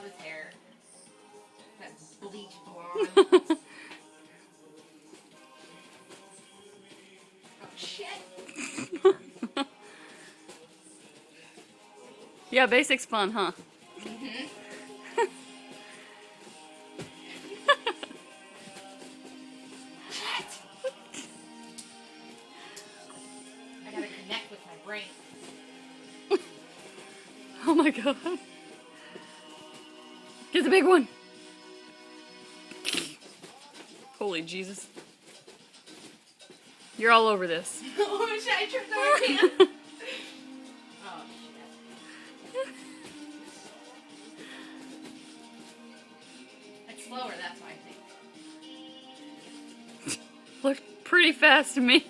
his hair. That bleach blonde. Oh, shit. Yeah, basic's fun, huh? Mm-hmm. Shit. I gotta connect with my brain. Oh my god. Get the big one. Holy Jesus. You're all over this. Oh shit, I tripped over my pants. Oh shit. It's slower, that's why I think. Looked pretty fast to me.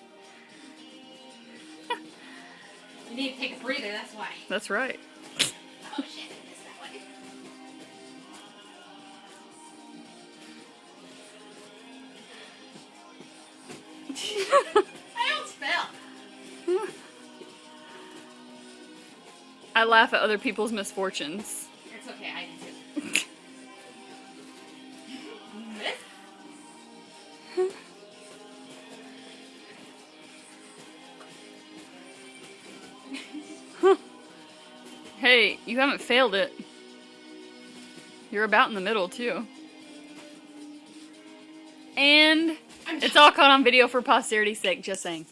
You need to take a breather, that's why. That's right. Oh shit, I missed that one. I almost fell. I laugh at other people's misfortunes. It's okay, I do too. Hey, you haven't failed it. You're about in the middle, too. And it's all caught on video for posterity's sake, just saying.